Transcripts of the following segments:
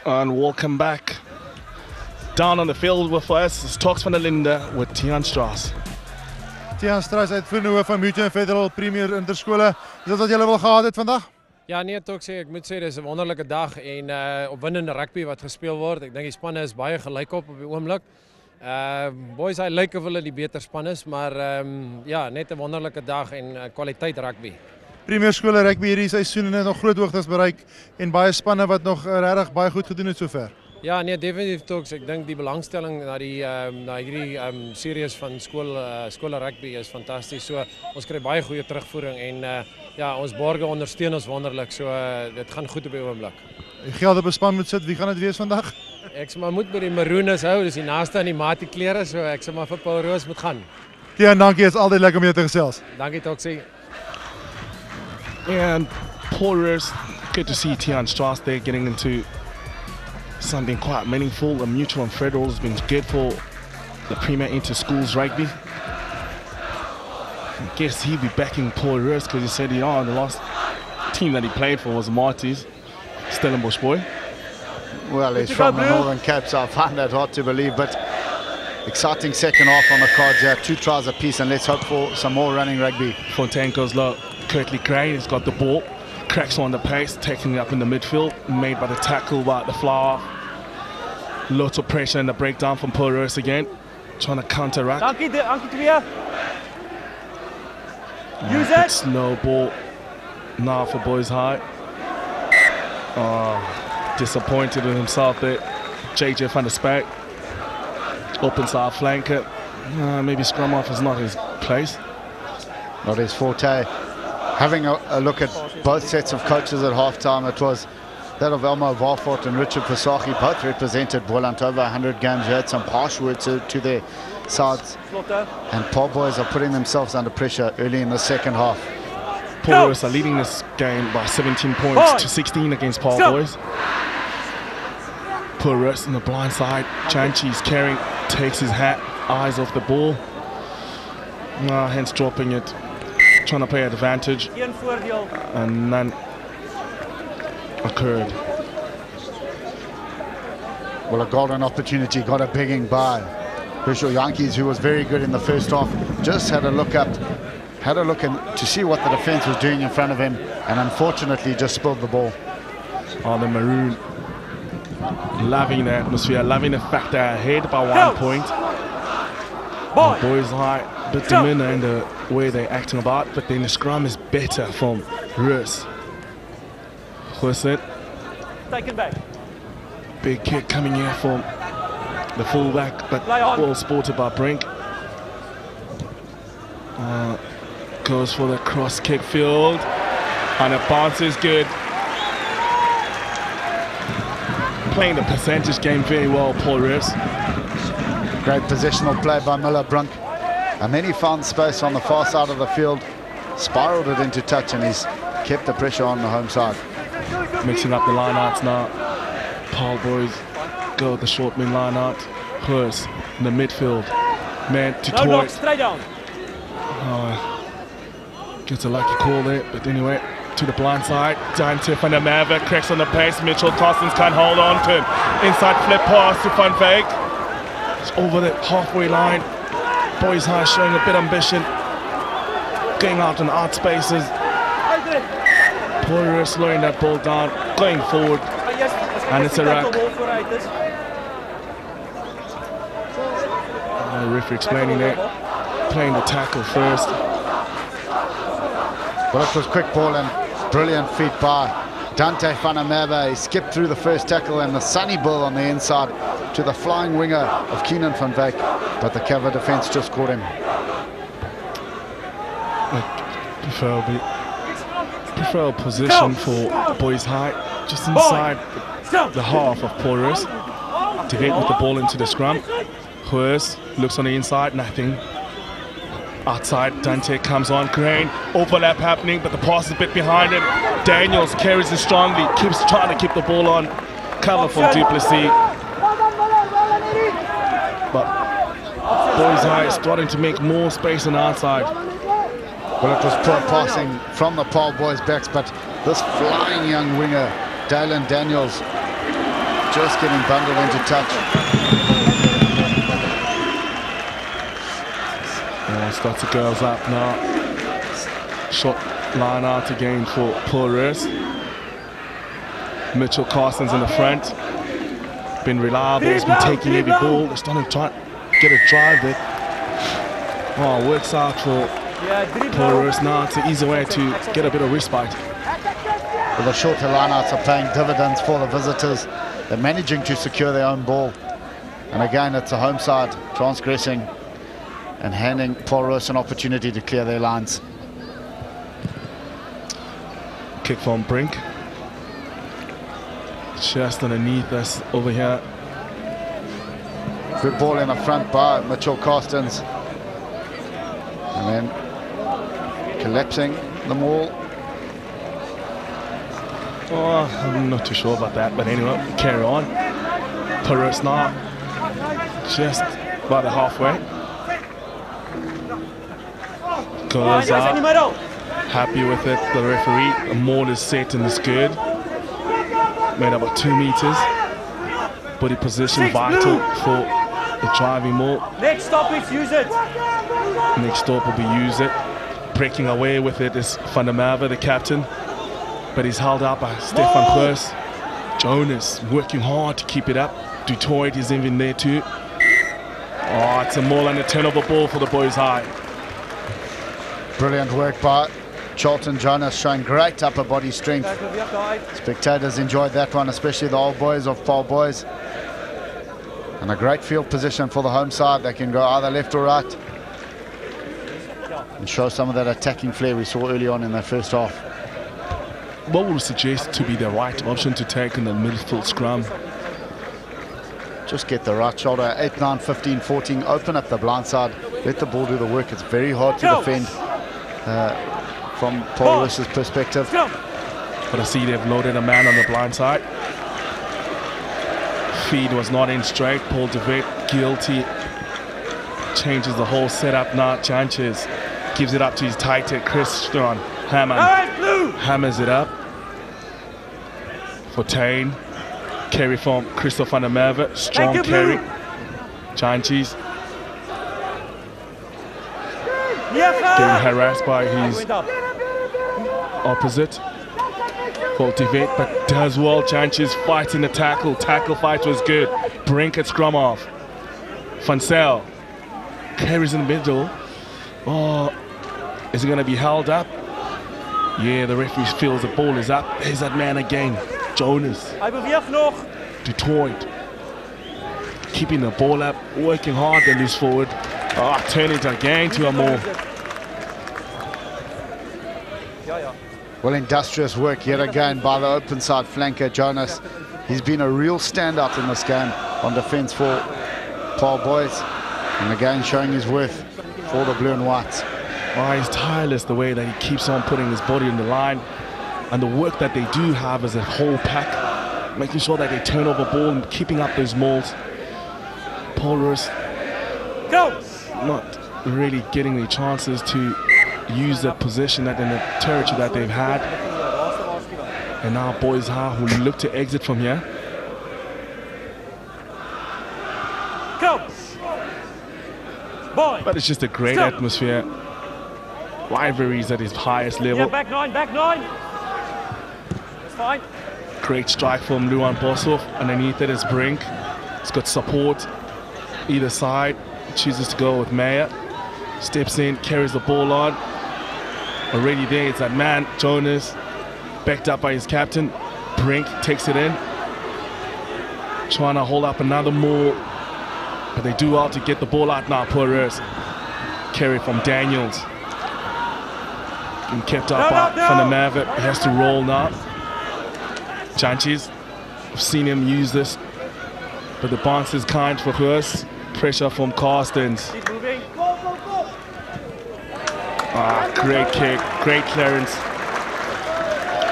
And welcome back. Down on the field with us is Tox van der Linde with Tiaan Straas. Tiaan Straas, uitvoerende hoof van Mutual Federal Premier Interskole. Is dat wat julle wil gehad het vandag? Ja, nee, Tox, ek moet sê dis 'n wonderlike dag en opwindende rugby wat gespeel word. Ek dink die spanne is baie gelyk op die oomblik. Boys, hy lyk of hulle die beter span is, maar ja, net 'n wonderlike dag en kwaliteit rugby. Premier skole rugby hierdie seisoen het nog groot hoogtes bereik en baie spanne wat nog regtig baie goed gedoen het sover. Ja, nee, definitief Tox. Ek dink die belangstelling na hierdie series van skole rugby is fantasties. So ons kry baie goeie terugvoering en ja, ons borge ondersteun ons wonderlik. So dit gaan goed op die oomblik. Die geld op 'n span moet sit. Wie gaan dit wees vandag? Ek sê maar moet by die Maroons hou. Dis die naaste aan die mate klere, so ek sê maar vir Paarl Roos moet gaan. Tiaan, dankie. Dit is altyd lekker om jou te gesels. Dankie Toxie. And Paarl Roos, good to see Tiaan Straas there getting into something quite meaningful. The Mutual and Federal has been good for the Premier Inter-Schools rugby. I guess he'll be backing Paarl Roos because he said, the last team that he played for was the Marties, Stellenbosch boy. Well, he's from the Northern Cape, so I find that hard to believe, but exciting second half on the cards here. 2 tries apiece, and let's hope for some more running rugby. Fontaine goes low. Curtly Crane has got the ball, cracks on the pace, taking it up in the midfield, made by the tackle by the flower. Lots of pressure in the breakdown from Paarl Roos again, trying to counteract. Use it. Slow ball now for Boys High. Disappointed in himself there. JJ van der Spek, open side flanker. Maybe scrum off is not his place. Not his forte. Having a look at both sets of coaches at halftime, it was that of Elmo Warfort and Richard Pasaki. Both represented Boland over 100 games. You had some harsh words to their sides. And Paarl boys are putting themselves under pressure early in the second half. Paarl Roos are leading this game by 17 points to 16 against Paarl boys. Paarl Roos in the blind side. Chanchi's carrying, takes his hat, eyes off the ball. Hence dropping it. Trying to play advantage, and none occurred. Well, a golden opportunity got a begging by Herschel Yankees, who was very good in the first half. Just had a look to see what the defense was doing in front of him, and unfortunately just spilled the ball. Oh, the Maroon loving the atmosphere, loving the fact they're ahead by 1 point. Boys High, a bit demeanor in the way they're acting about, but then the scrum is better from Roos. Taken back. Big kick coming here from the fullback, but well sported by Brink. Goes for the cross kick field, and a bounce is good. Playing the percentage game very well, Paarl Roos. Great positional play by Miller Brunk. And then he found space on the far side of the field, spiraled it into touch, and he's kept the pressure on the home side. Mixing up the line-outs now. Paarl boys go with the short min line-out. Roos in the midfield. Man to Toy. Straight down. Gets a lucky call there, but anyway, to the blind side. Dante van der Merwe cracks on the pace. Mitchell Tossens can't hold on to him. Inside flip pass to Van Veek. It's over the halfway line. Boys High showing a bit of ambition, going out in art spaces. Paarl Roos slowing that ball down, going forward, and it's a ruck. The referee explaining that, playing the tackle first. Well, it was quick ball and brilliant feet by Dante van der Merwe. He skipped through the first tackle and the sunny ball on the inside to the flying winger of Keenan van Veek, but the cover defence just caught him. Prefer position for Boys High, just inside the half of Paarl Roos to get with the ball into the scrum. Roos looks on the inside, nothing. Outside, Dante comes on, Crane, overlap happening, but the pass is a bit behind him. Daniels carries it strongly, keeps trying to keep the ball on. Cover from Duplessis. But Boys High is starting to make more space on the outside. Well, it was poor passing from the Paarl boys' backs, but this flying young winger, Dalen Daniels, just getting bundled into touch. Starts the girls up now. Short line out again for Paarl Roos. Mitchell Carson's in the front. Been reliable, has been taking every ball. They're starting to try get a drive there. Oh, works out for Paarl Roos now. It's an easy way to get a bit of respite. Well, the shorter lineouts are paying dividends for the visitors. They're managing to secure their own ball. And again, it's a home side transgressing and handing Paarl Roos an opportunity to clear their lines. Kick from Brink. Just underneath us over here. Good ball in the front by Mitchell Carstens. And then collapsing the maul. Oh, I'm not too sure about that, but anyway, carry on. Paarl Roos now just by the halfway. Goes up. Happy with it, the referee. The maul is set and is good. Made about 2 meters. Body position vital for the driving maul. Next stop is use it. Next stop will be use it. Breaking away with it is Van der Merwe, the captain. But he's held up by Stefan Kloos. Jonas working hard to keep it up. Dutoit is even there too. Oh, it's a maul and a turnover ball for the boys high. Brilliant work by Charlton Jonas, showing great upper body strength. Spectators enjoyed that one, especially the old boys of Paarl boys. And a great field position for the home side. They can go either left or right and show some of that attacking flair we saw early on in the first half. What would suggest to be the right option to take in the midfield scrum? Just get the right shoulder, 8, 9, 15, 14, open up the blind side, let the ball do the work. It's very hard to defend from Paarl Roos's perspective. But I see they've loaded a man on the blind side. Feed was not in straight. Paul de Wet guilty. Changes the whole setup now. Chances gives it up to his tight end, Christian Hammond. Hammers it up for Tane. Carry from Christoph van der Merwe. Strong carry. Chances getting harassed by his opposite. For de Wet, but does well. Chances fights in the tackle. Tackle fight was good. Brink at scrum off. Van Zyl carries in the middle. Oh, is it going to be held up? Yeah, the referee feels the ball is up. There's that man again. Jonas. Dutoit. Keeping the ball up, working hard to loose forward. Oh, turning it again to a maul. Well, industrious work yet again by the open side flanker, Jonas. He's been a real standout in this game on defence for Paarl boys. And again, showing his worth for the blue and whites. Oh, he's tireless the way that he keeps on putting his body on the line. And the work that they do have as a whole pack, making sure that they turn over ball and keeping up those mauls. Paarl Roos not really getting the chances to use the position that in the territory that they've had. And now boys who look to exit from here. But it's just a great atmosphere. Rivalries at its highest level. Yeah, back nine. That's fine. Great strike from Luan Boshoff. Underneath it is Brink. It's got support either side. Chooses to go with Meyer. Steps in, carries the ball on. Already there, it's that man, Jonas, backed up by his captain. Brink takes it in. Trying to hold up another maul. But they do well to get the ball out now, Paarl Roos. Carry from Daniels. And kept up by Van der Merwe. He has to roll now. Chances. I've seen him use this. But the bounce is kind for Roos. Pressure from Carstens. Ah, great kick, great clearance.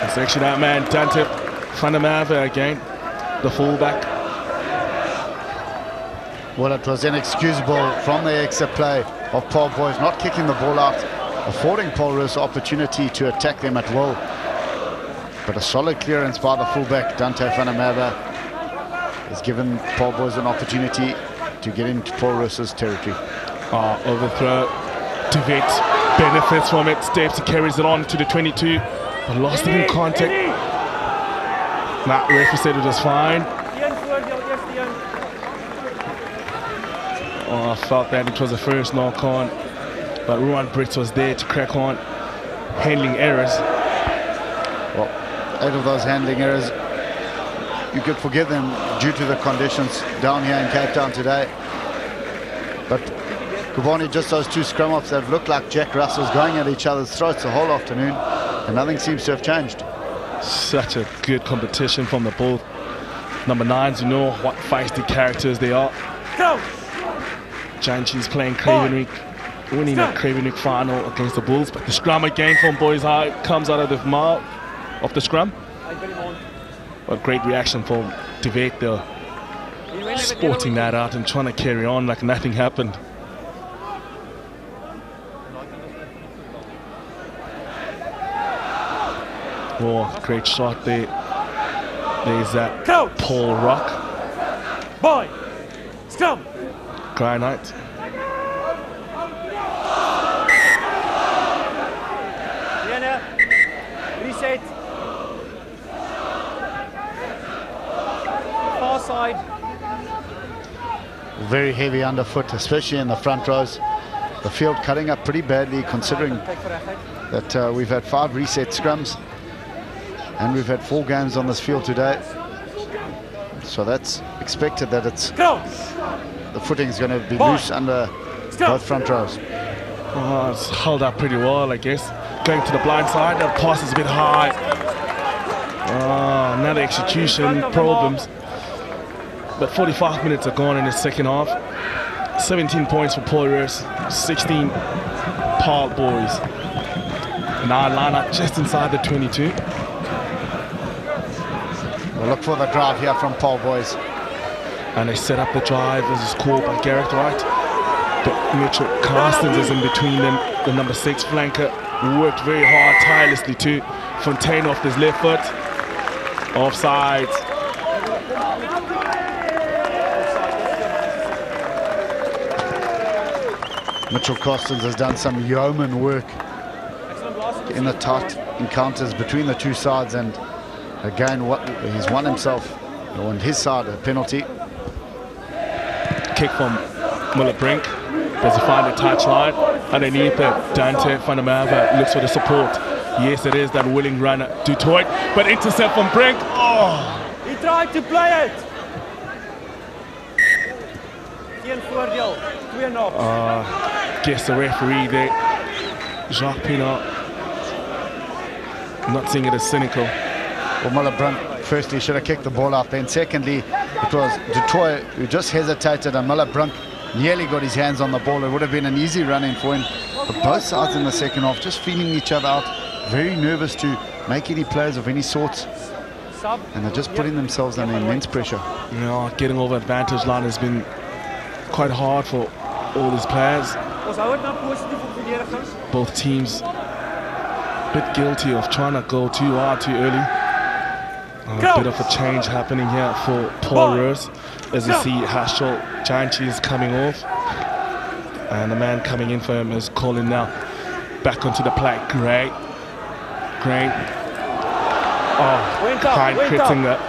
It's actually that man, Dante Van der Merwe again, the fullback. Well, it was inexcusable from the exit play of Paarl boys not kicking the ball out, affording Paarl Roos opportunity to attack them at will. But a solid clearance by the fullback, Dante Van der Merwe. has given Paarl boys an opportunity to get into Paul Roos's territory. Overthrow. Devet benefits from it, steps, he carries it on to the 22, but lost it in contact. Nah, referee said it was fine. I felt that it was the first knock on, but Ruan Brits was there to crack on. Handling errors. Well, 8 of those handling errors, you could forgive them due to the conditions down here in Cape Town today. But Kubani, just those 2 scrum-offs have looked like Jack Russells going at each other's throats the whole afternoon, and nothing seems to have changed. Such a good competition from the both number 9s, you know what feisty characters they are. Go! Janchi's playing Cravenwick, winning the Cravenwick final against the Bulls, but the scrum again from Boys High comes out of the mouth of the scrum. A great reaction from Devet there, sporting that out and trying to carry on like nothing happened. Oh, great shot there. There's that Paul Rock. Boy, scrum. Granite. Reset. Far side. Very heavy underfoot, especially in the front rows. The field cutting up pretty badly, considering that we've had 5 reset scrums and we've had 4 games on this field today. So that's expected that it's the footing is going to be loose under both front rows. Oh, it's held up pretty well, I guess. Going to the blind side, that pass is a bit high. Another execution problems. But 45 minutes are gone in the second half. 17 points for Paul Roos, 16 Paarl boys. Now line up just inside the 22. We'll look for the drive here from Paarl boys. And they set up the drive as is called by Garrett Wright. But Mitchell Carstens is in between them. The number 6 flanker worked very hard, tirelessly too. Fontaine off his left foot. Offside. Mitchell Carstens has done some yeoman work in the tight encounters between the 2 sides, and again he's won himself on his side a penalty. Kick from Muller Brink. Does he find a touchline? Underneath it, Dante van der Merwe looks for the support. Yes, it is that willing runner, Dutoit, but intercept from Brink. Oh! He tried to play it. Geen voordeel. 2-0. Guess the referee there, Jacques Pinot, not seeing it as cynical. Well, Muller Brink firstly should have kicked the ball out, then secondly it was Dutoit who just hesitated, and Muller Brink nearly got his hands on the ball. It would have been an easy run-in for him. But both sides in the second half just feeling each other out, very nervous to make any plays of any sorts, and they're just putting themselves under immense pressure. You know, getting over advantage line has been quite hard for all these players. Both teams a bit guilty of trying to go too hard too early. A bit of a change happening here for Paul Roos, as you see Hashel Janchi is coming off, and the man coming in for him is Colin now. Back onto the plate, great. Oh, kind critting that.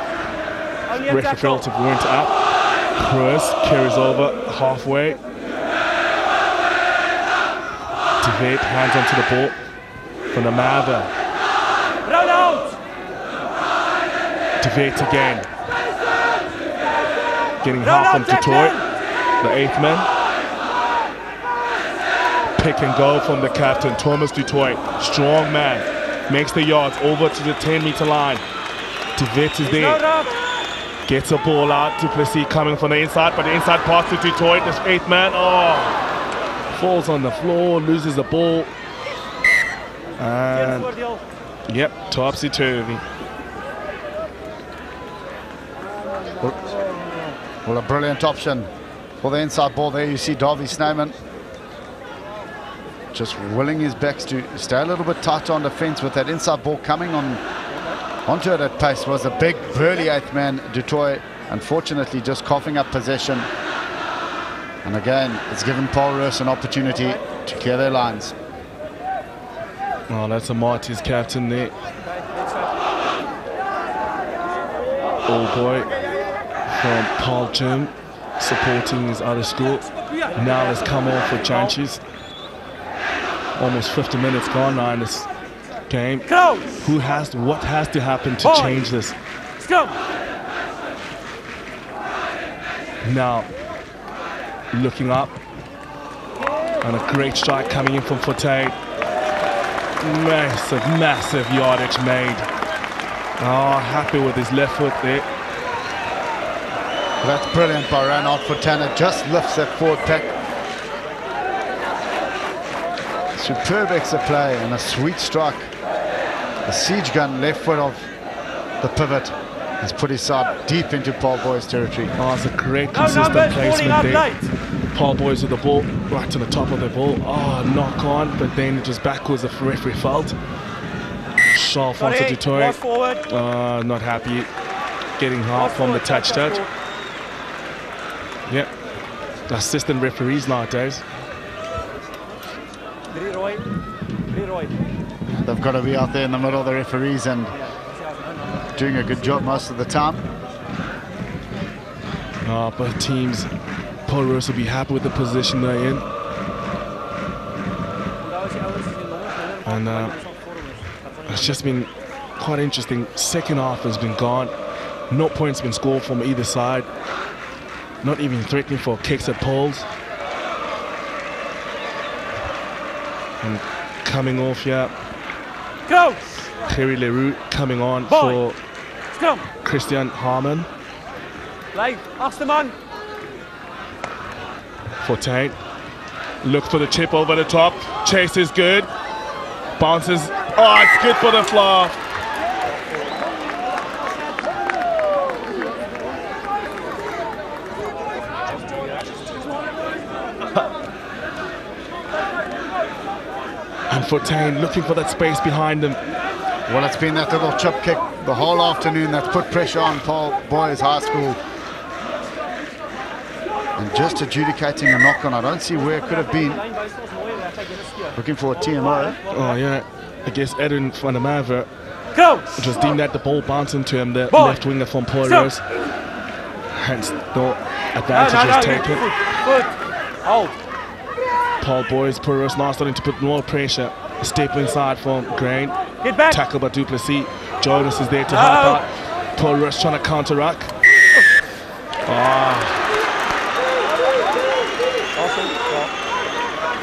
Referee felt it went up. Roos carries over halfway. Devet hands onto the ball from the Merwe. Run out! Devet again. Getting half on Dutoit, the 8th man. Pick and go from the captain, Thomas Dutoit. Strong man. Makes the yards over to the 10-meter line. Devet is there. Gets a ball out. Duplessis coming from the inside, but the inside pass to Dutoit, this 8th man. Oh! Falls on the floor, loses the ball. And yep, topsy-turvy. Well, a brilliant option for the inside ball there. You see Davy Snyman just willing his backs to stay a little bit tighter on defense with that inside ball coming onto it at pace. Was a big burly 8th man, Dutoit, unfortunately just coughing up possession. And again, it's given Paarl Roos an opportunity to clear their lines. Oh, that's a Marty's captain there. Old boy from Paarl Gym supporting his other school. Now let's come on for Chanchis. Almost 50 minutes gone now in this game. What has to happen to change this? Now looking up, and a great strike coming in from Forte. Massive yardage made. Oh, happy with his left foot there. That's brilliant by Ranald Fortana. Just lifts that forward pack. Superb extra play and a sweet strike. The siege gun left foot of the pivot has put his side deep into Paarl Boys territory. Oh, it's a great consistent placement there. Paarl Boys with the ball right to the top of the ball. Oh, knock on, but then just backwards the referee felt. Sharp onto Dutoy. Not happy. Getting half from the touch. Yep. Assistant referees nowadays. They've got to be out there in the middle of the referees and doing a good job most of the time. Both teams, Paarl Roos will be happy with the position they're in. And it's just been quite interesting. Second half has been gone. No points been scored from either side. Not even threatening for kicks at poles. And coming off here, Kerry Leroux coming on for Christian Harmon. Forte. Look for the chip over the top. Chase is good. Bounces. Oh, it's good for the flaw. And Forte looking for that space behind him. Well, it's been that little chip kick the whole afternoon that's put pressure on Paarl Boys High School. And just adjudicating a knock on. I don't see where it could have been. Looking for a TMO. Oh, yeah. I guess Edwin van der Merwe just deemed that the ball bounced into him, the left winger from Paarl Roos. Hence, no advantage is taken. Paarl Boys, Paarl Roos now starting to put more pressure. Step inside from Grain. Tackle by Duplessis. Jonas is there to help out. Paarl Roos trying to counteract.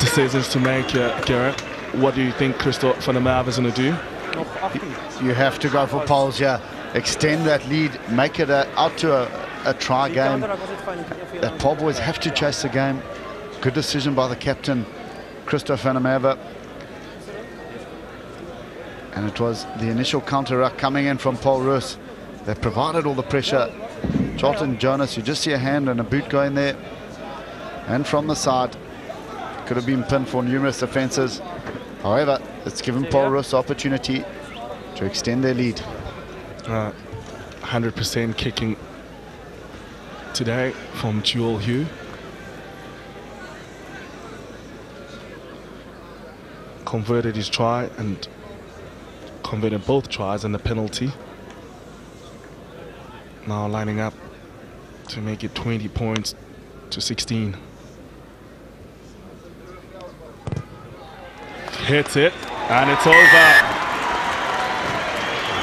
Decisions to make here, Garrett. What do you think Christoph van der Merwe is going to do? You have to go for Paarl's here. Extend that lead. Make it out to a try game. That Paarl Boys have to chase the game. Good decision by the captain, Christoph van der Merwe. And it was the initial counter-ruck coming in from Paarl Roos that provided all the pressure. Charlton Jonas, you just see a hand and a boot going there. And from the side, could have been pinned for numerous offences. However, it's given Paarl Roos the opportunity to extend their lead. 100% kicking today from Jewel Hugh. Converted his try and converted both tries and the penalty. Now lining up to make it 20 points to 16. Hits it and it's over.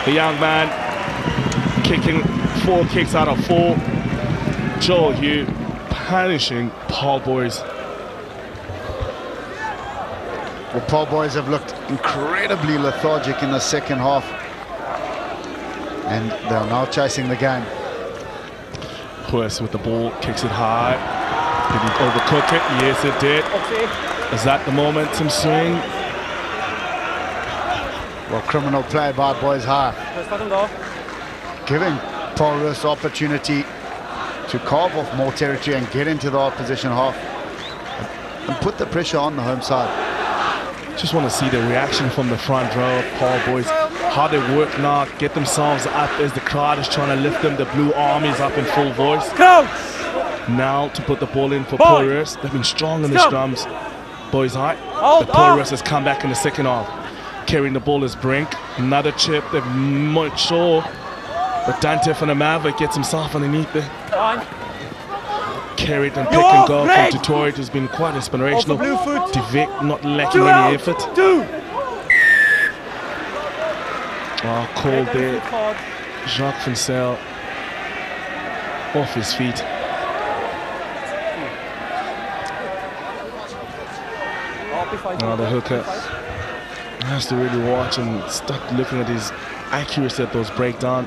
The young man kicking 4 kicks out of 4. Joel Hugh punishing Paarl Boys. Well, Paarl Boys have looked incredibly lethargic in the second half. And they're now chasing the game. Roos with the ball, kicks it high. Did he overcook it? Yes, it did. Is that the momentum swing? Well, criminal play by Boys High. Giving Paarl Roos the opportunity to carve off more territory and get into the opposition half and put the pressure on the home side. Just want to see the reaction from the front row of Paarl Boys. how they work now, get themselves up as the crowd is trying to lift them. The Blue Army's up in full voice. Now to put the ball in for Paarl. They've been strong in the scrums. Boys high. The Paarl has come back in the second half. Carrying the ball is Brink. Another chip. They've made sure that Dante from the Maverick gets himself underneath there. Carried and pick and go from Detroit has been quite inspirational. Divik not lacking any effort. Called there. Jacques Vincel off his feet. The hooker has to really watch and start looking at his accuracy at those breakdown.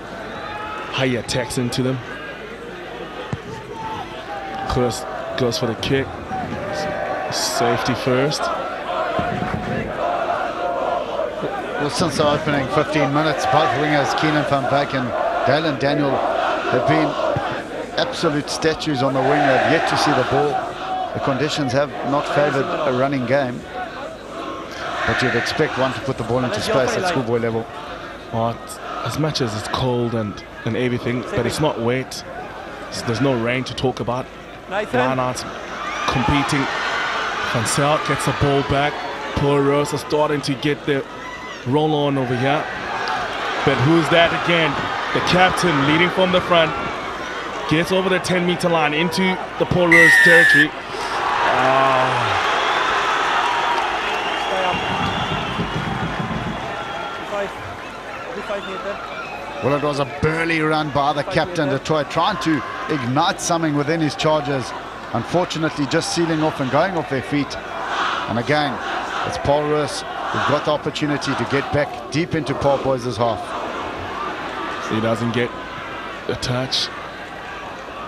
How he attacks into them. Chris goes for the kick. Safety first. Well, since the opening 15 minutes, both wingers, Keenan van Beek and Dalen Daniel, have been absolute statues on the wing. They've yet to see the ball. The conditions have not favoured a running game. But you'd expect one to put the ball into space at schoolboy level. Well, as much as it's cold and everything, but it's not wet. There's no rain to talk about. Lineouts competing. Van Zyl gets the ball back. Paarl Roos are starting to get the roll on over here. But who's that again? The captain leading from the front. Gets over the 10-meter line into the Paarl Roos territory. Well, it was a burly run by the captain, Detroit, trying to ignite something within his chargers. Unfortunately, just sealing off and going off their feet. And again, it's Paarl Roos who've got the opportunity to get back deep into Paarl Boys' half. He doesn't get a touch.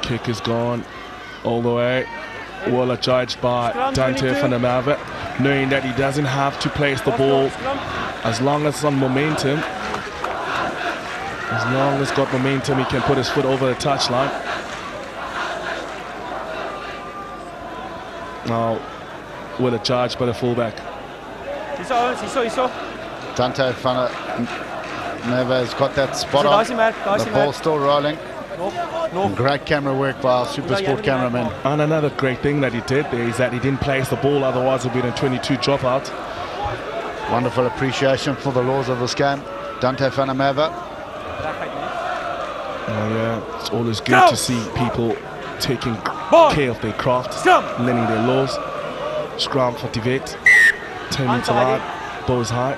Kick is gone all the way. Well judged by Dante van der Merwe, knowing that he doesn't have to place the ball as long as it's on momentum. As long as it's got momentum, he can put his foot over the touchline. Now, well judged by the fullback. Dante van der Merwe has got that spot on. The ball still rolling. Great camera work by our SuperSport cameraman. And another great thing that he did there is that he didn't place the ball, otherwise it would be a 22 dropout. Wonderful appreciation for the laws of this game. Dante van der Merwe. Yeah, it's always good to see people taking care of their craft, learning their laws. Scrum for Divik. 10-meter line, balls high.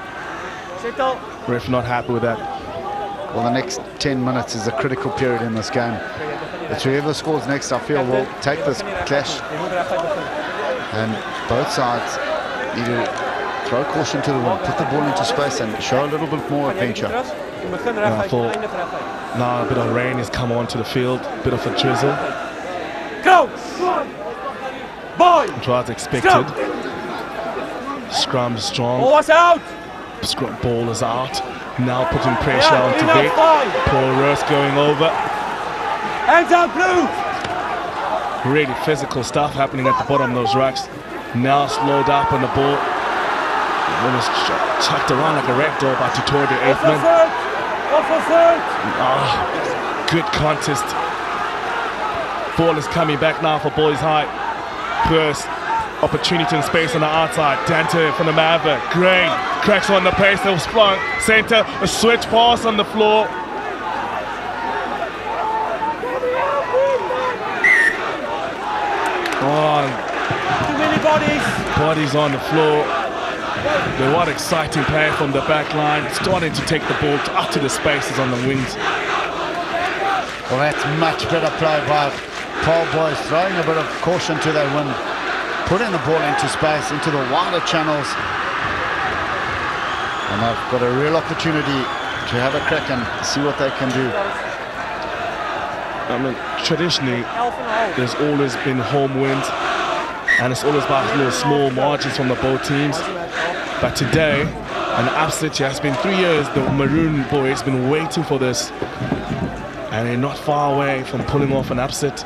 Ref not happy with that. Well, the next 10 minutes is a critical period in this game. It's whoever scores next, I feel, will take this clash. And both sides need to throw caution to the wind, put the ball into space and show a little bit more adventure. Now a bit of rain has come onto the field, a bit of a drizzle. Which was expected. Scrum strong. Ball is out. Now putting pressure on Divik. Paarl Roos going over. Hands up, blue! Really physical stuff happening at the bottom of those racks. Now slowed up on the ball. It was chucked around like a ragdoll by Detroit, the 8th man. Good contest. Ball is coming back now for Boys High. First opportunity in space on the outside. Dante from the Maverick. Grain cracks on the pace. They'll sprung. Center. A switch pass on the floor. Too many bodies. Bodies on the floor. But what exciting play from the back line. Starting to take the ball up to the spaces on the wings. Well, that's much better play by Paarl Boys, throwing a bit of caution to their wind, putting the ball into space, into the wider channels. And they've got a real opportunity to have a crack and see what they can do. I mean, traditionally, there's always been home wins, and it's always about little small margins from the both teams. But today, an upset here. It's been 3 years. The Maroon boys been waiting for this, and they're not far away from pulling off an upset.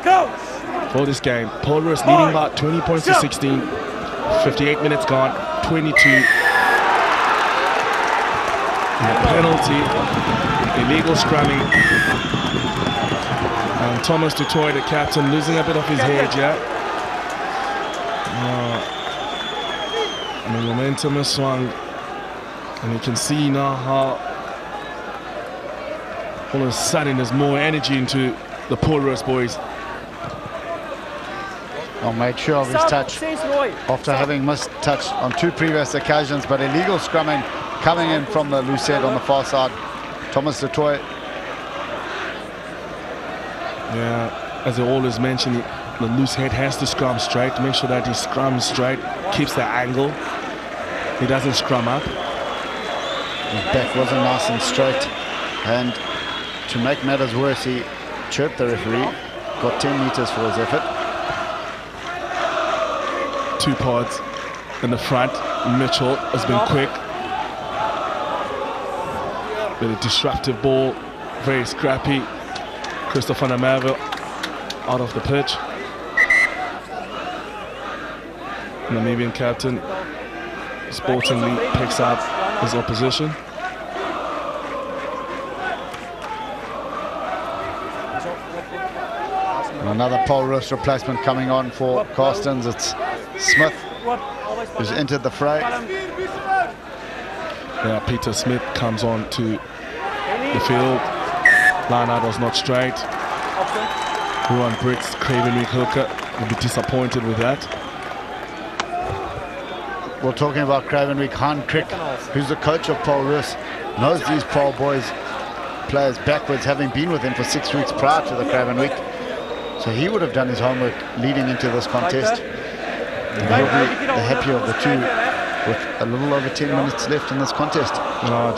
Go! For this game, Paarl Roos leading about 20 points to 16. 58 minutes gone. 22. And a penalty, illegal scrumming. And Thomas du Toit, the captain, losing a bit of his head, yeah. And the momentum has swung. And you can see now how all of a sudden there's more energy into the Paarl Roos boys. Well, made sure of his touch after having missed touch on 2 previous occasions, but illegal scrumming coming in from the loose head on the far side. Thomas du Toit. Yeah, as I always mention, the loose head has to scrum straight, make sure that he scrums straight, keeps the angle. He doesn't scrum up. His back wasn't nice and straight, and to make matters worse, he chirped the referee, got 10 meters for his effort. 2 pods in the front. Mitchell has been quick. With a disruptive ball, very scrappy. Christopher Namavu out of the pitch. Namibian captain sportingly picks up his opposition. And another Paarl Roos replacement coming on for Carstens. It's Smith who's entered the fray. Yeah, Peter Smith comes on to the field. Line-out was not straight. Ruan Brits, Cravenwick hooker, will be disappointed with that. We're talking about Cravenwick. Han Crick, who's the coach of Paarl Roos, knows these Paarl boys players backwards, having been with him for 6 weeks prior to the Cravenwick. So he would have done his homework leading into this contest. And he'll be the happier of the two with a little over 10 minutes left in this contest.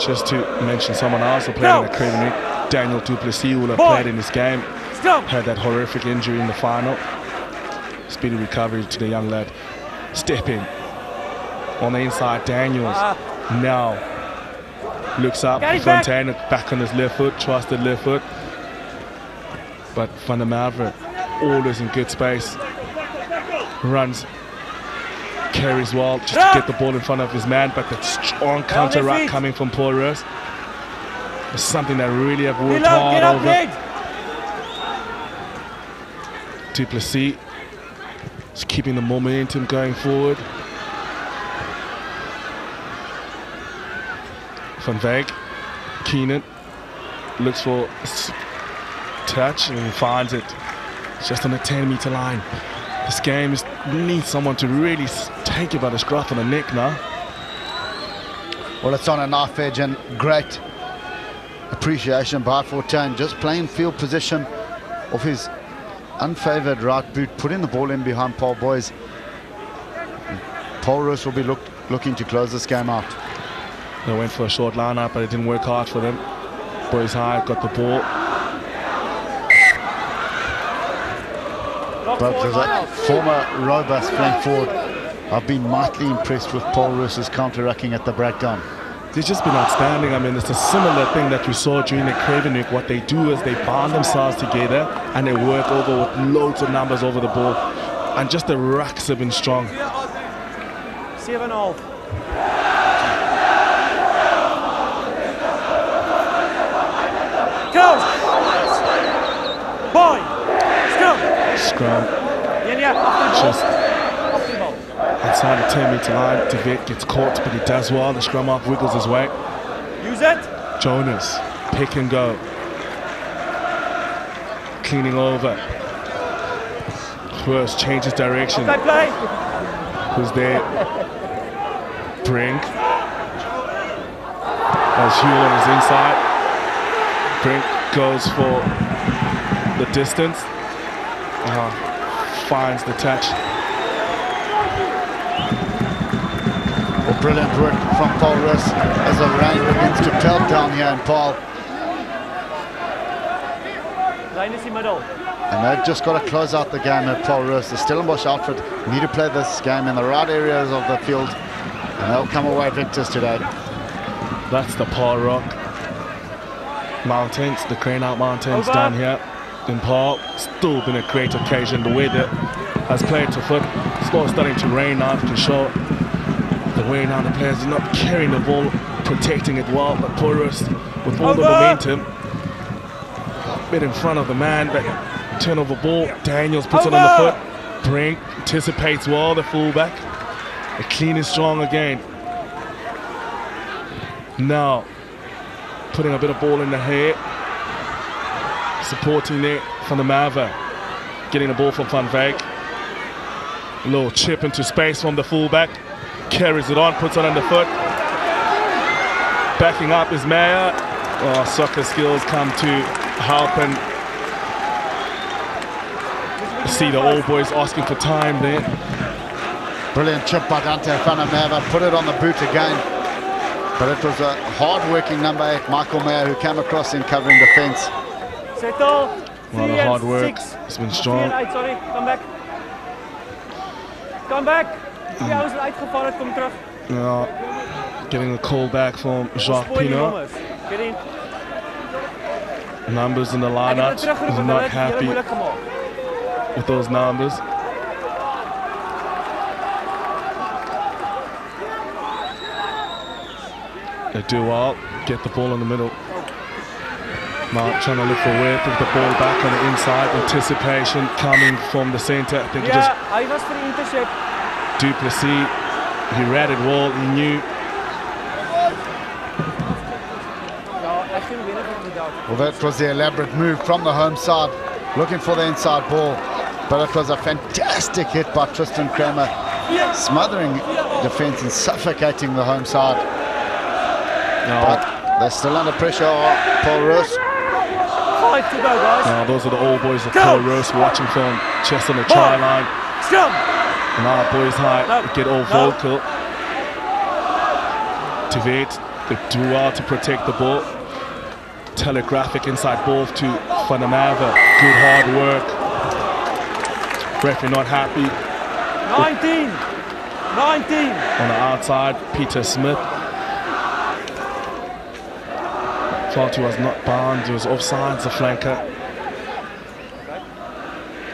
Just to mention someone else who played in the Cravenwick, Daniel du Plessis will have played in this game. Had that horrific injury in the final. Speedy recovery to the young lad. Step in. On the inside, Daniels now looks up. Fontaine back on his left foot, trusted left foot. But Van der Merwe always in good space. Runs, carries well just to get the ball in front of his man. But that strong counter ruck coming from Paarl Roos is something that really have worked hard over. Du Plessis is keeping the momentum going forward. Van Wyk, Keenan looks for touch and he finds it. It's just on the 10-meter line. This game needs someone to really take it by the scruff of the neck now. Well, it's on a knife edge, and great appreciation by Fontaine, just playing field position of his unfavoured right boot, putting the ball in behind Paarl boys. Paarl Roos will be looking to close this game out. They went for a short line-up, but it didn't work hard for them. Boys high, got the ball. But as a former robust flank forward, I've been mightily impressed with Paarl Roos's counter-rucking at the breakdown. They've just been outstanding. I mean, it's a similar thing that we saw during the Cravenwick. What they do is they bind themselves together and they work over with loads of numbers over the ball. And just the rucks have been strong. 7-0. Go! Boy! Scrum. Just outside the 10-meter line. Devet gets caught, but he does well. The scrum half wiggles his way. Use it. Jonas, pick and go. Cleaning over. First changes direction. Okay, play. Who's there? Brink. As Huel on his inside. Brink goes for the distance. Finds the touch. Well, brilliant work from Paarl Roos as the rain begins to pelt down here in Paarl. Line is in middle. And they've just got to close out the game at Paarl Roos. The Stellenbosch outfit need to play this game in the right areas of the field, and they'll come away victors today. That's the Paarl Rock Mountains, the Craneout Mountains down here in Paarl. Still been a great occasion. The weather has played to foot. It's not starting to rain now. To show the way now the players are not carrying the ball protecting it well, but Paarl Roos with all the momentum. A bit in front of the man, but turnover ball. Daniels puts it on the foot. Brink anticipates well, the fullback. The clean and strong again. Now, putting a bit of ball in the hair. Supporting there from the Mava. Getting the ball from Van Wyk. A little chip into space from the fullback. Carries it on, puts it on the foot. Backing up is Meyer. Oh, soccer skills come to help, and see the old boys asking for time there. Brilliant chip by Dante van der Merwe, put it on the boot again. But it was a hard-working number 8, Michael Meyer, who came across in covering the fence. Settle. A lot of hard work. It's been strong. Sorry, come back. Come back. Die ouens het uitgevallen, kom terug. Yeah, getting a call back from Jacques Spoil die Pina. nommers. Get in. Numbers in the Ek lineup. het dit teruggeroep, He's want not hulle het happy moeilijk gemaakt. with those numbers. They do well, get the ball in the middle. Now trying to look for width with the ball back on the inside. Anticipation coming from the centre. I think Ja, hy was vir die intercept. Duplessis, he read it well, he knew. Ja, ek sien wenner van die dag. Well, that was the elaborate move from the home side, looking for the inside ball. But it was a fantastic hit by Tristan Kramer, smothering defence and suffocating the home side. But they're still under pressure, Paarl Roos. 5 to go, guys. Now those are the old boys of Paarl Roos watching from just on the try line. Scrum. Now boys high, get all vocal. Tibet, they do well to protect the ball. Telegraphic inside ball to Van der Merwe. Good hard work. Referee not happy. 19. 19. On the outside, Peter Smith. Thought he was not bound, he was offside, the flanker.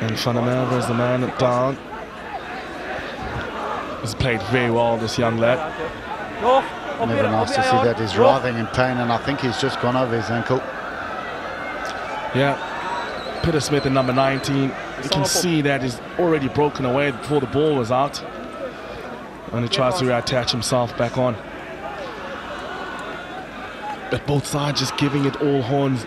And Van der Merwe is the man down. He's played very well, this young lad. Nog. Never nice to see that. He's writhing in pain, and I think he's just gone over his ankle. Yeah, Peter Smith in number 19. You can see that he's already broken away before the ball was out. And he tries to reattach himself back on. But both sides just giving it all horns.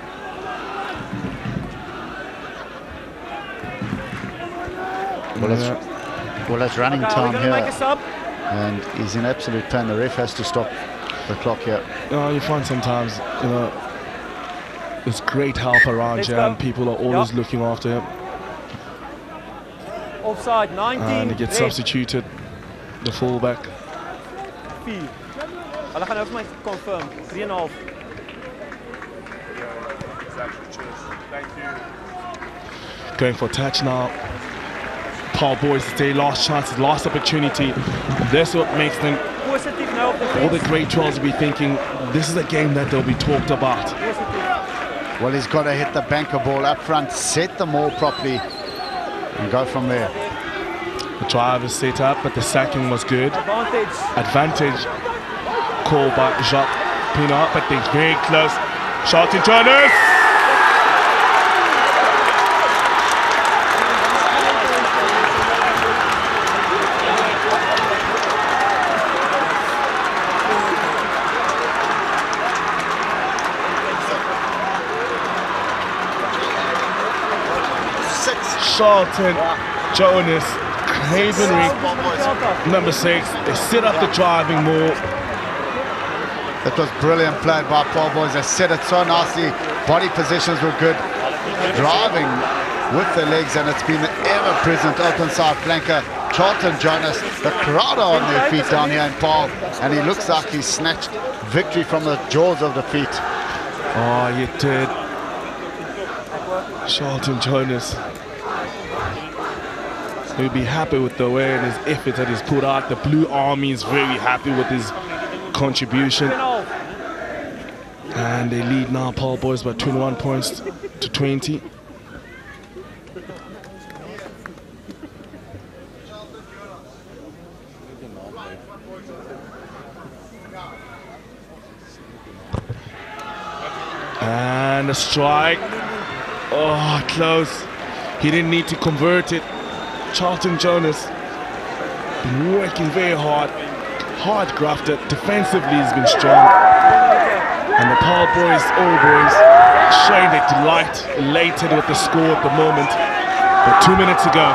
Well, it's running time We're gonna make a here, sub. and he's in absolute pain. The ref has to stop the clock here. You find sometimes, you know, there's great help around Let's here, go. and people are always looking after him. Offside, 19. And he gets red. substituted, the fullback. 4. Hulle gaan nou vir my confirm. 3,5. Going for a touch now. Paarl boys today, last chance, last opportunity. That's what makes them, Positief nou op die all the veld. great 12s will be thinking, this is a game that they'll be talked about. Positief. Well, he's got to hit the banker ball up front, set them all properly, and go from there. The drive is set up, but the sacking was good. Advantage. Advantage called by Jacques Pina, but they're very close. Shot in Jonas! Charlton, Jonas, Havenry, number 6. They set up the driving more. That was brilliant play by Paarl boys. They set it so nicely. Body positions were good. Driving with the legs, and it's been the ever-present open side flanker, Charlton Jonas. The crowd are on their feet down here in Paarl, and he looks like he's snatched victory from the jaws of defeat. Oh, you did. Charlton Jonas. He'll be happy with the way and his effort that he's put out. The Blue Army is very happy with his contribution. And they lead now, Paarl boys, by 21 points to 20. And a strike. Oh, close. He didn't need to convert it. Charlton Jonas been working very hard. Hard grafted. Defensively he's been strong. And the Paarl boys, all boys, showing their delight, elated with the score at the moment. But 2 minutes ago.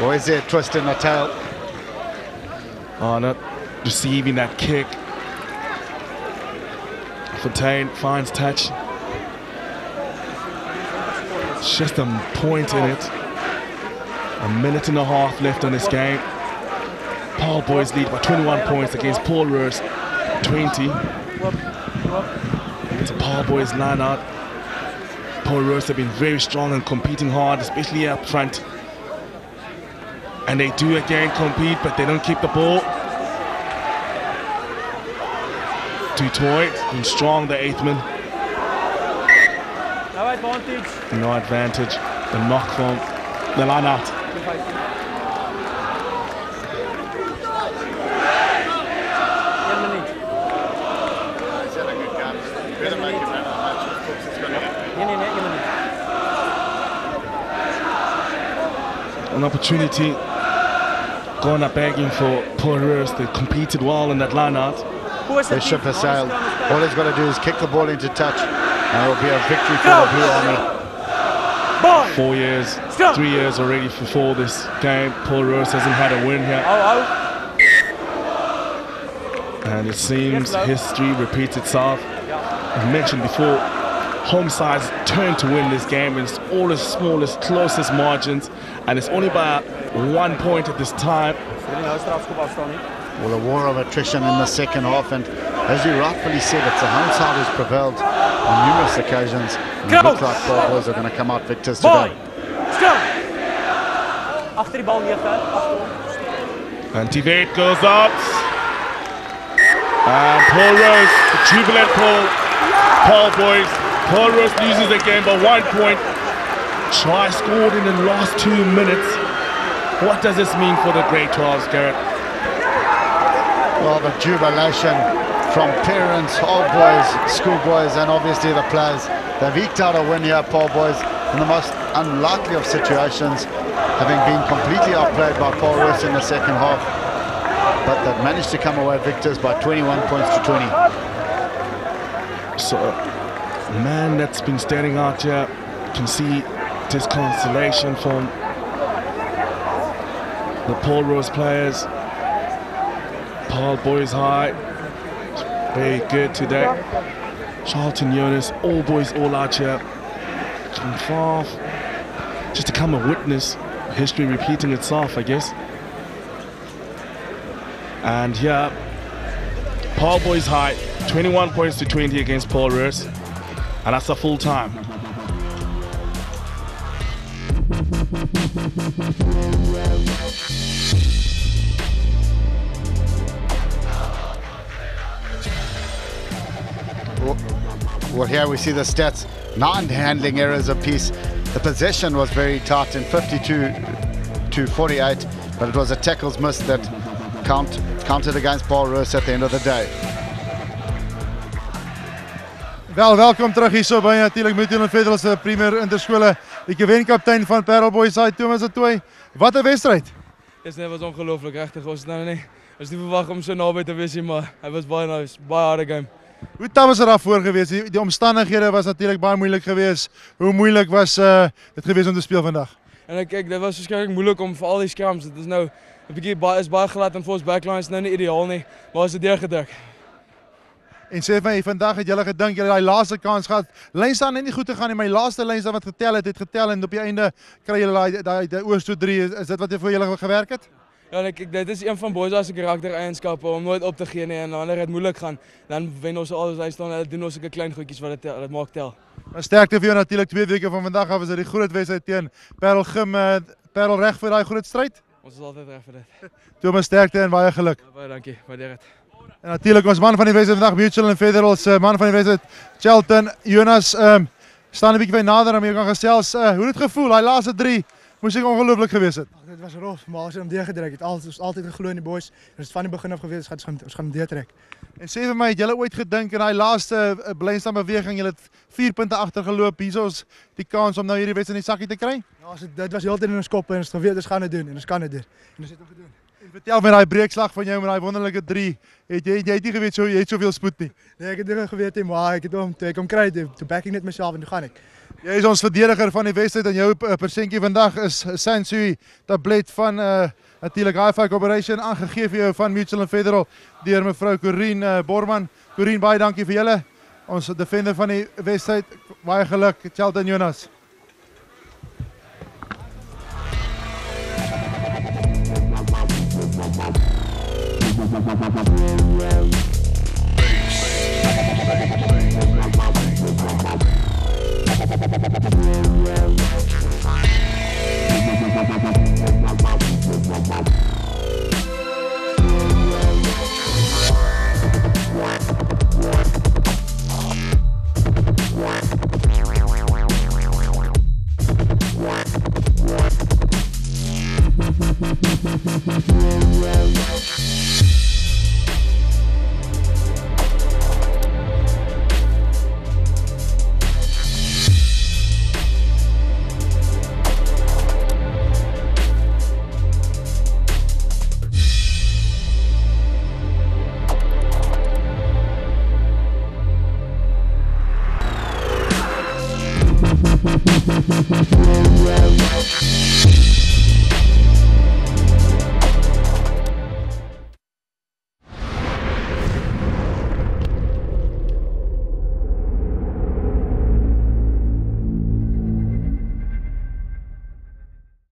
Boys there twisting the tail. Oh, not receiving that kick. Fontaine finds touch. It's just a point in it. A minute and a half left on this game. Paarl boys lead by 21 points against Paul Roos 20. It's a Paarl boys line out. Paul Roos have been very strong and competing hard, especially up front. And they do again compete, but they don't keep the ball. Dutoit, been strong, the 8th man. No advantage. No advantage. The knock from the line out. An opportunity. Going up begging for Paul Roos. They competed well in that line out. The ship has sailed. All he's got to do is kick the ball into touch, and it will be a victory for the Blue Army. 4 years, 3 years already before this game. Paul Roos hasn't had a win here. And it seems history repeats itself. I've mentioned before, home sides turn to win this game, and it's all the smallest, closest margins, and it's only by 1 point at this time. Well, a war of attrition in the second half, and as you rightfully said, it's the home side who's prevailed on numerous occasions, and it looks like Paarl boys are going to come out victors today. And Tivate goes out. And Paul Roos, the jubilant Paarl boys. Paarl Roos loses the game by 1 point. Try scored in the last 2 minutes. What does this mean for the Grade 12s, Garrett? Well, the jubilation from parents, old boys, schoolboys, and obviously the players. They've eked out a win here, Paarl boys, in the most unlikely of situations, having been completely outplayed by Paarl Roos in the second half. But they've managed to come away victors by 21 points to 20. So, a man that's been standing out here, you can see disconsolation from the Paarl Roos players. Paarl boys high, very good today. Charlton Jonas, all boys all out here. From far, just to come a witness, history repeating itself, I guess. And here, Paarl boys high, 21 points to 20 against Paarl Roos, and that's a full time. Well, here we see the stats. 9 handling errors apiece. The possession was very tight in 52 to 48, but it was a tackles miss that counted against Paarl Roos at the end of the day. Welkom terug hier so by natuurlik met Julian Federal se premier interskole. Die gewenkaptein van Paarl boys, hy Thomas Atoy. Wat 'n wedstryd. Dit was ongelooflik, regtig. Ons nou nie verwag om so naby te wees nie, maar hy was baie nice, baie harde game. Hoe taai was daarvoor geweest? Die omstandighede was natuurlik baie moeilik geweest. Hoe moeilik was dit geweest om te speel vandag? En ek kyk, dit was verskriklik moeilik om vir al die scrums. Dit is nou 'n bietjie baie glad en vir ons backline is nou nie ideaal nie, maar ons het deurgedruk. En sê vir my, vandag het julle gedink julle daai laaste kans gehad. Lyn staan net nie goed te gaan nie, my laaste lyn wat getel het getel en op die einde kry julle daai oos toe 3. Is dit wat vir julle gewerk het? Ja, en ek dit is een van boys se karaktereienskappe om nooit op te gee nie, en wanneer dit moeilik gaan, dan wen ons alles. Hy staan hulle doen ons sulke klein goedjies wat dit maak tel. Sterkte vir jou natuurlik 2 weke van vandag af, was dit die groot wedstryd teen Paarl Gym. Paarl reg vir daai groot stryd? Ons is altyd reg vir dit. Thomas, sterkte en baie geluk. Baie dankie, waardeer dit. En natuurlik ons man van die wedstryd vandag, Mutual en Federal se man van die wedstryd, Charlton Jonas, staan 'n bietjie by nader om jy kan gesels. Hoe het gevoel, daai laaste 3 Moes seker ongelooflik gewees het. Dit was rof, maar ons het hom deurgedruk. Het altyd geglo in die boys. Dit is van die begin af gewees, ons gaan hom deurtrek. En sê vir my, het julle ooit gedink in daai laaste blindstaanbeweging, julle het 4 punte agtergeloop, hier is die kans om nou hierdie wedstryd in die sakkie te kry? Ja, dit was heeltyd in ons kop en ons het geweet ons gaan dit doen en ons kan dit doen. En ons het hom gedoen. En vertel my daai breekslag van jou met daai wonderlike 3. Het jy nie geweet jy het soveel spoed nie. Nee, ek het nie geweet nie, maar ek het hom toe ek hom kry, toe back ek net myself en toe gaan ek. Jy is ons verdediger van die wedstryd en jou persentjie vandag is Sansui tablet van natuurlik Hi-Fi Corporation aangegee vir jou van Mutual and Federal deur mevrou Corine Borman. Corine, baie dankie vir julle. Ons defender van die wedstryd. Baie geluk, Chelton Jonas.